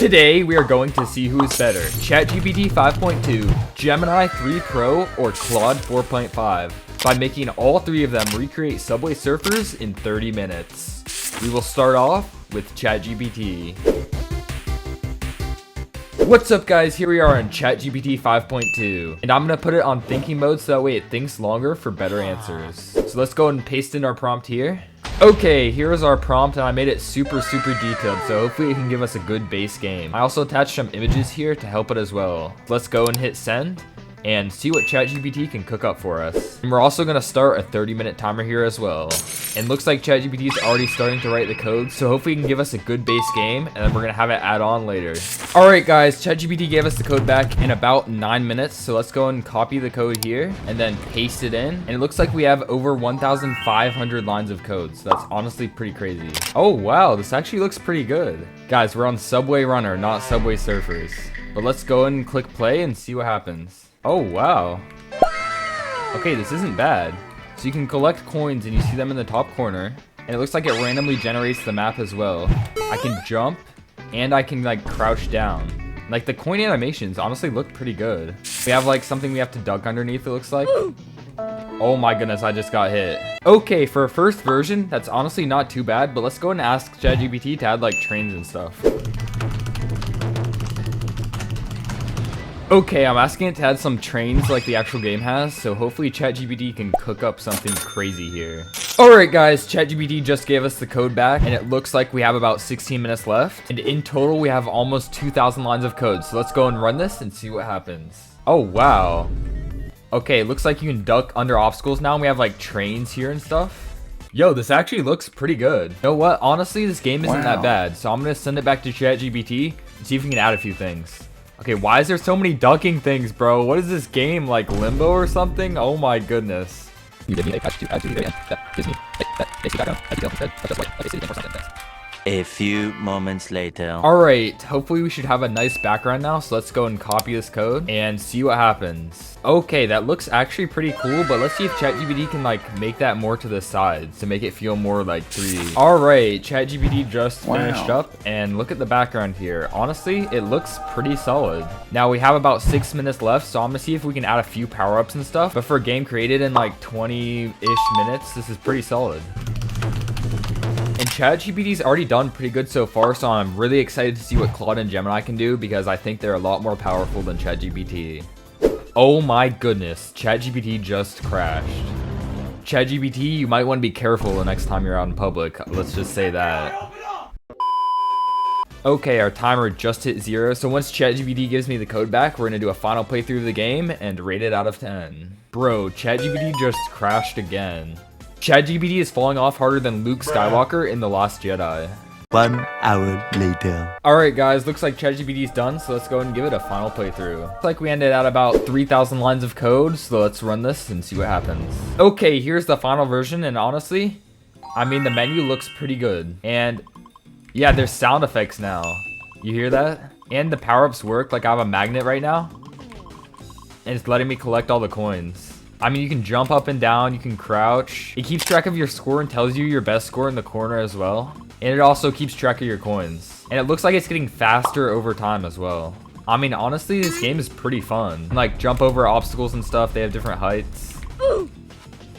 Today, we are going to see who is better, ChatGPT 5.2, Gemini 3 Pro, or Claude 4.5, by making all three of them recreate Subway Surfers in 30 minutes. We will start off with ChatGPT. What's up guys, here we are on ChatGPT 5.2, and I'm going to put it on thinking mode so that way it thinks longer for better answers. So let's go and paste in our prompt here. Okay, here's our prompt, and I made it super detailed, so hopefully it can give us a good base game. I also attached some images here to help it as well. Let's go and hit send and see what ChatGPT can cook up for us. And we're also going to start a 30-minute timer here as well. And looks like ChatGPT is already starting to write the code, so hopefully it can give us a good base game, and then we're going to have it add on later. Alright guys, ChatGPT gave us the code back in about 9 minutes, so let's go and copy the code here, and then paste it in. And it looks like we have over 1,500 lines of code, so that's honestly pretty crazy. Oh wow, this actually looks pretty good. Guys, we're on Subway Runner, not Subway Surfers. But let's go and click play and see what happens. Oh wow. Okay, this isn't bad. So you can collect coins and you see them in the top corner, and it looks like it randomly generates the map as well. I can jump and I can like crouch down. Like the coin animations honestly look pretty good. We have like something we have to duck underneath, it looks like. Oh my goodness, I just got hit. Okay, for a first version, that's honestly not too bad, but let's go and ask ChatGPT to add like trains and stuff. Okay, I'm asking it to add some trains like the actual game has, so hopefully ChatGPT can cook up something crazy here. Alright guys, ChatGPT just gave us the code back, and it looks like we have about 16 minutes left. And in total, we have almost 2,000 lines of code, so let's go and run this and see what happens. Oh wow. Okay, it looks like you can duck under obstacles now, and we have like trains here and stuff. Yo, this actually looks pretty good. You know what? Honestly, this game isn't that bad, so I'm gonna send it back to ChatGPT and see if we can add a few things. Okay, why is there so many ducking things, bro? What is this game, like Limbo or something? Oh my goodness. You give me a patch to add to the game. That gives me that basic background. I can instead of just like a basic or something. Thanks. A few moments later. Alright, hopefully we should have a nice background now, so let's go and copy this code and see what happens. Okay, that looks actually pretty cool, but let's see if ChatGPT can like make that more to the sides to make it feel more like 3D. Alright, ChatGPT just finished up, and look at the background here. Honestly, it looks pretty solid. Now we have about 6 minutes left, so I'm gonna see if we can add a few power-ups and stuff, but for a game created in like 20-ish minutes, this is pretty solid. And ChatGPT's already done pretty good so far, so I'm really excited to see what Claude and Gemini can do because I think they're a lot more powerful than ChatGPT. Oh my goodness, ChatGPT just crashed. ChatGPT, you might want to be careful the next time you're out in public, let's just say that. Okay, our timer just hit 0, so once ChatGPT gives me the code back, we're going to do a final playthrough of the game and rate it out of 10. Bro, ChatGPT just crashed again. ChatGPT is falling off harder than Luke Skywalker in The Last Jedi. 1 hour later. Alright guys, looks like ChatGPT is done, so let's go and give it a final playthrough. Looks like we ended at about 3,000 lines of code, so let's run this and see what happens. Okay, here's the final version, and honestly, I mean the menu looks pretty good. And yeah, there's sound effects now. You hear that? And the power-ups work, like I have a magnet right now. And it's letting me collect all the coins. I mean, you can jump up and down, you can crouch. It keeps track of your score and tells you your best score in the corner as well. And it also keeps track of your coins. And it looks like it's getting faster over time as well. I mean, honestly, this game is pretty fun. Like, jump over obstacles and stuff. They have different heights.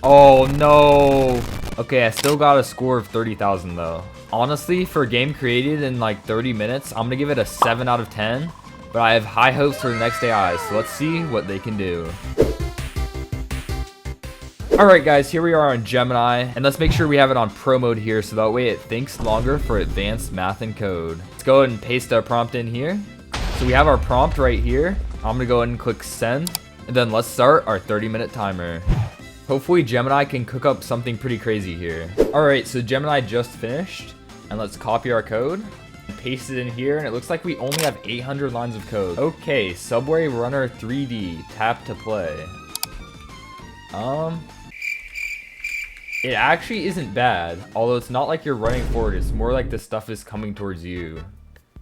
Oh, no. Okay, I still got a score of 30,000, though. Honestly, for a game created in, like, 30 minutes, I'm going to give it a 7 out of 10. But I have high hopes for the next AI, so let's see what they can do. Alright guys, here we are on Gemini, and let's make sure we have it on Pro mode here so that way it thinks longer for advanced math and code. Let's go ahead and paste our prompt in here. So we have our prompt right here. I'm going to go ahead and click send, and then let's start our 30-minute timer. Hopefully Gemini can cook up something pretty crazy here. Alright, so Gemini just finished, and let's copy our code, and paste it in here, and it looks like we only have 800 lines of code. Okay, Subway Runner 3D, tap to play. It actually isn't bad, although it's not like you're running forward, it's more like the stuff is coming towards you.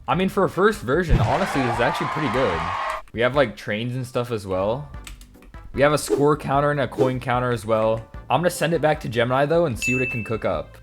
I mean, for a first version, honestly, this is actually pretty good. We have like trains and stuff as well. We have a score counter and a coin counter as well. I'm gonna send it back to Gemini though and see what it can cook up.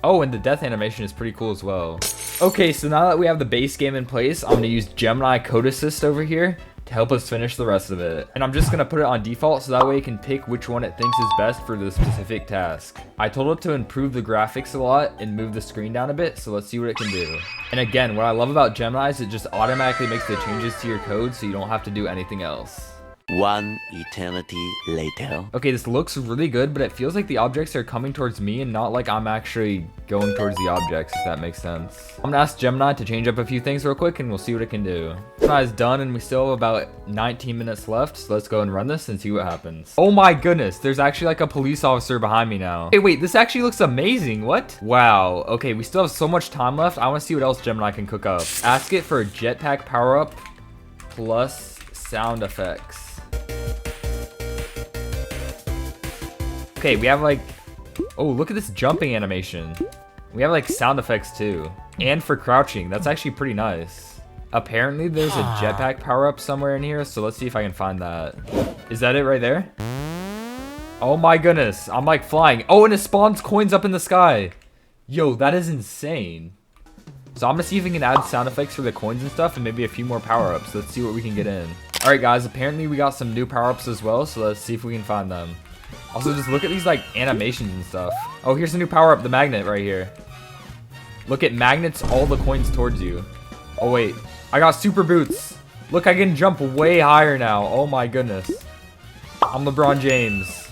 Oh, and the death animation is pretty cool as well. Okay, so now that we have the base game in place, I'm gonna use Gemini Code Assist over here to help us finish the rest of it. And I'm just gonna put it on default so that way it can pick which one it thinks is best for the specific task. I told it to improve the graphics a lot and move the screen down a bit, so let's see what it can do. And again, what I love about Gemini is it just automatically makes the changes to your code so you don't have to do anything else. One eternity later. Okay, this looks really good, but it feels like the objects are coming towards me and not like I'm actually going towards the objects, if that makes sense. I'm gonna ask Gemini to change up a few things real quick and we'll see what it can do. Gemini is done and we still have about 19 minutes left, so let's go and run this and see what happens. Oh my goodness, there's actually like a police officer behind me now. Hey, wait, this actually looks amazing. What? Wow. Okay, we still have so much time left. I wanna see what else Gemini can cook up. Ask it for a jetpack power-up plus sound effects. Okay, we have like, oh, look at this jumping animation. We have like sound effects too. And for crouching, that's actually pretty nice. Apparently there's a jetpack power up somewhere in here, so let's see if I can find that. Is that it right there? Oh my goodness, I'm like flying. Oh, and it spawns coins up in the sky. Yo, that is insane. So I'm gonna see if we can add sound effects for the coins and stuff and maybe a few more power ups. Let's see what we can get in. All right guys, apparently we got some new power ups as well, so let's see if we can find them. Also, just look at these like animations and stuff. Oh, here's a new power up, the magnet right here. Look, it magnets all the coins towards you. Oh wait, I got super boots. Look, I can jump way higher now. Oh my goodness. I'm LeBron James.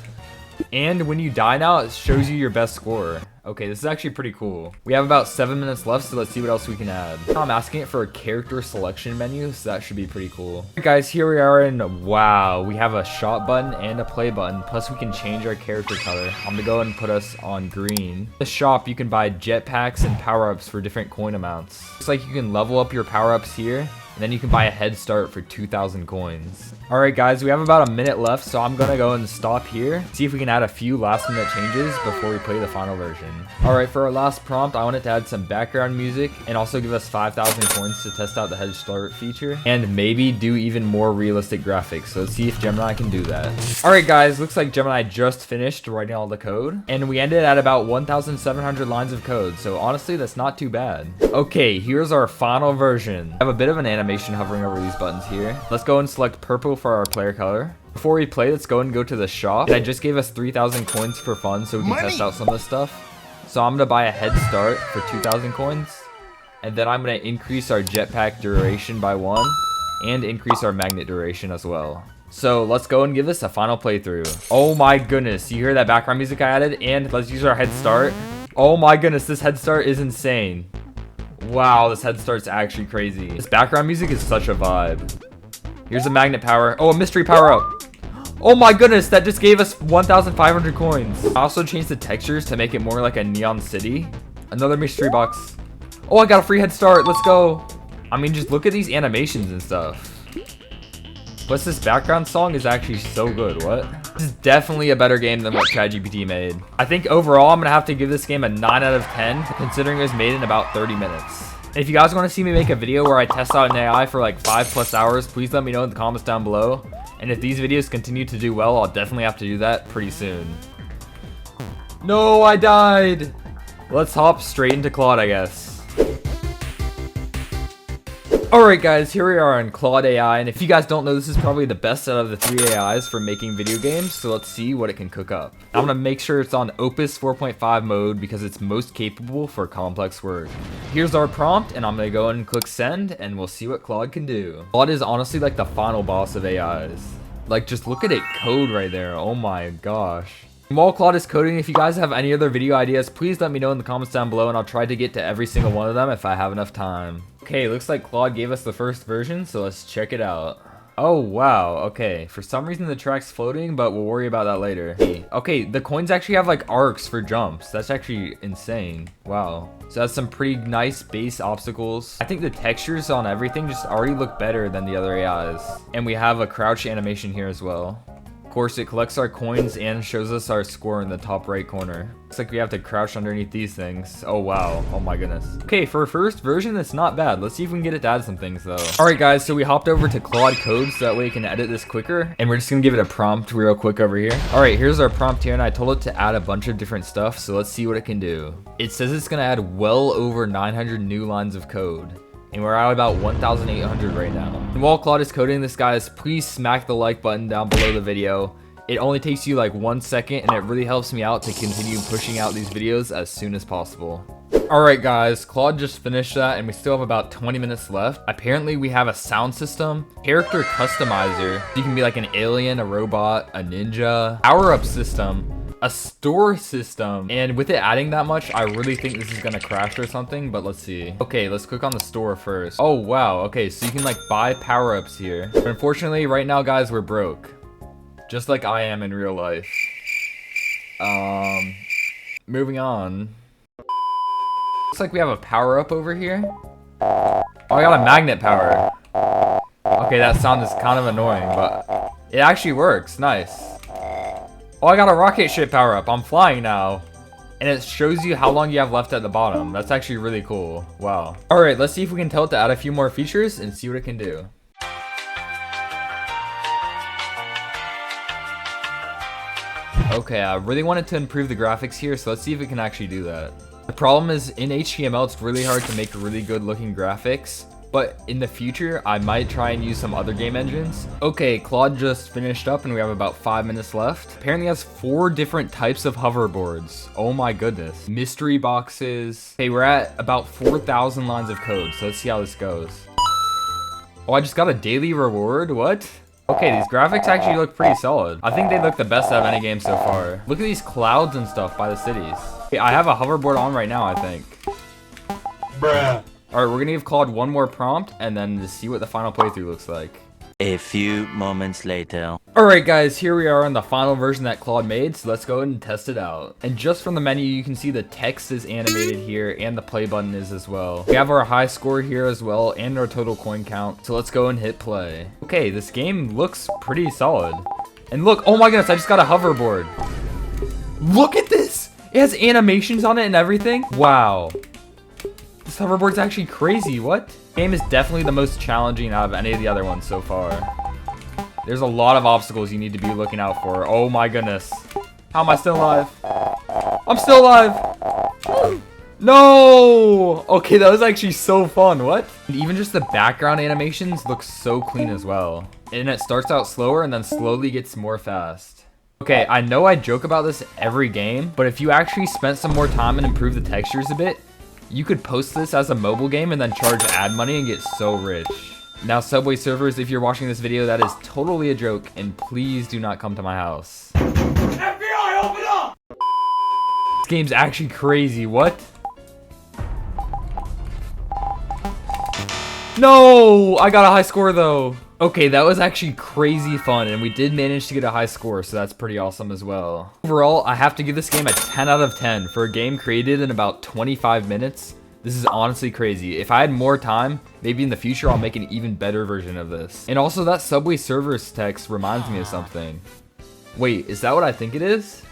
And when you die now, it shows you your best score. Okay, this is actually pretty cool. We have about 7 minutes left, so let's see what else we can add. I'm asking it for a character selection menu, so that should be pretty cool. All right, guys, here we are in, wow, we have a shot button and a play button, plus we can change our character color. I'm gonna go ahead and put us on green. The shop, you can buy jetpacks and power-ups for different coin amounts. Looks like you can level up your power-ups here, and then you can buy a head start for 2,000 coins. Alright guys, we have about a minute left, so I'm gonna go and stop here. See if we can add a few last minute changes before we play the final version. Alright, for our last prompt, I wanted to add some background music and also give us 5,000 coins to test out the head start feature. And maybe do even more realistic graphics, so let's see if Gemini can do that. Alright guys, looks like Gemini just finished writing all the code. And we ended at about 1,700 lines of code, so honestly, that's not too bad. Okay, here's our final version. I have a bit of an animation hovering over these buttons here. Let's go and select purple for our player color. Before we play, let's go and go to the shop. And I just gave us 3,000 coins for fun so we can test out some of this stuff. So I'm gonna buy a head start for 2,000 coins. And then I'm gonna increase our jetpack duration by 1 and increase our magnet duration as well. So let's go and give this a final playthrough. Oh my goodness, you hear that background music I added? And let's use our head start. Oh my goodness, this head start is insane. Wow, this head start's actually crazy. This background music is such a vibe. Here's a magnet power. Oh, a mystery power up. Oh my goodness, that just gave us 1,500 coins. I also changed the textures to make it more like a neon city. Another mystery box. Oh, I got a free head start. Let's go. I mean, just look at these animations and stuff. Plus, this background song is actually so good. What? This is definitely a better game than what ChatGPT made. I think overall, I'm going to have to give this game a 9 out of 10, considering it was made in about 30 minutes. If you guys want to see me make a video where I test out an AI for like 5+ hours, please let me know in the comments down below. And if these videos continue to do well, I'll definitely have to do that pretty soon. No, I died! Let's hop straight into Claude, I guess. Alright guys, here we are on Claude AI, and if you guys don't know, this is probably the best out of the 3 AIs for making video games, so let's see what it can cook up. I'm gonna make sure it's on Opus 4.5 mode because it's most capable for complex work. Here's our prompt, and I'm gonna go and click send, and we'll see what Claude can do. Claude is honestly like the final boss of AIs. Like, just look at it code right there, oh my gosh. While Claude is coding, if you guys have any other video ideas, please let me know in the comments down below and I'll try to get to every single one of them if I have enough time. Okay, looks like Claude gave us the first version, so let's check it out. Oh, wow, okay. For some reason the track's floating, but we'll worry about that later. Okay, the coins actually have like arcs for jumps. That's actually insane. Wow. So that's some pretty nice base obstacles. I think the textures on everything just already look better than the other AIs. And we have a crouch animation here as well. Of course, it collects our coins and shows us our score in the top right corner. Looks like we have to crouch underneath these things. Oh wow, oh my goodness. Okay, for a first version, it's not bad. Let's see if we can get it to add some things though. All right guys, so we hopped over to Claude Code so that way we can edit this quicker. And we're just gonna give it a prompt real quick over here. All right, here's our prompt here, and I told it to add a bunch of different stuff, so let's see what it can do. It says it's gonna add well over 900 new lines of code. And we're at about 1,800 right now. And while Claude is coding this, guys, please smack the like button down below the video. It only takes you like 1 second, and it really helps me out to continue pushing out these videos as soon as possible. Alright guys, Claude just finished that, and we still have about 20 minutes left. Apparently we have a sound system, character customizer, you can be like an alien, a robot, a ninja, power-up system, a store system, and with it adding that much, I really think this is gonna crash or something, but let's see. Okay, let's click on the store first. Oh wow, okay, so you can like buy power-ups here. But unfortunately, right now guys, we're broke. Just like I am in real life. Moving on. Looks like we have a power-up over here. Oh, I got a magnet power. Okay, that sound is kind of annoying, but it actually works. Nice. Oh, I got a rocket ship power-up. I'm flying now. And it shows you how long you have left at the bottom. That's actually really cool. Wow. All right, let's see if we can tell it to add a few more features and see what it can do. Okay, I really wanted to improve the graphics here, so let's see if it can actually do that. The problem is, in HTML, it's really hard to make really good looking graphics, but in the future, I might try and use some other game engines. Okay, Claude just finished up and we have about 5 minutes left. Apparently it has 4 different types of hoverboards. Oh my goodness. Mystery boxes. Okay, we're at about 4,000 lines of code, so let's see how this goes. Oh, I just got a daily reward? What? Okay, these graphics actually look pretty solid. I think they look the best out of any game so far. Look at these clouds and stuff by the cities. Okay, I have a hoverboard on right now, I think. Bruh. Alright, we're gonna give Claude one more prompt and then to see what the final playthrough looks like. A few moments later. Alright guys, here we are on the final version that Claude made, so let's go ahead and test it out. And just from the menu, you can see the text is animated here and the play button is as well. We have our high score here as well and our total coin count, so let's go and hit play. Okay, this game looks pretty solid. And look, oh my goodness, I just got a hoverboard. Look at this! It has animations on it and everything. Wow. This hoverboard's actually crazy, what? This game is definitely the most challenging out of any of the other ones so far. There's a lot of obstacles you need to be looking out for. Oh my goodness. How am I still alive? I'm still alive! No! Okay, that was actually so fun, what? And even just the background animations look so clean as well. And it starts out slower and then slowly gets more fast. Okay, I know I joke about this every game, but if you actually spent some more time and improved the textures a bit, you could post this as a mobile game and then charge ad money and get so rich. Now, Subway surfers, if you're watching this video, that is totally a joke, and please do not come to my house. FBI, open up! This game's actually crazy, what? No! I got a high score though. Okay, that was actually crazy fun, and we did manage to get a high score, so that's pretty awesome as well. Overall, I have to give this game a 10 out of 10. For a game created in about 25 minutes, this is honestly crazy. If I had more time, maybe in the future I'll make an even better version of this. And also that Subway Surfers text reminds me of something. Wait, is that what I think it is?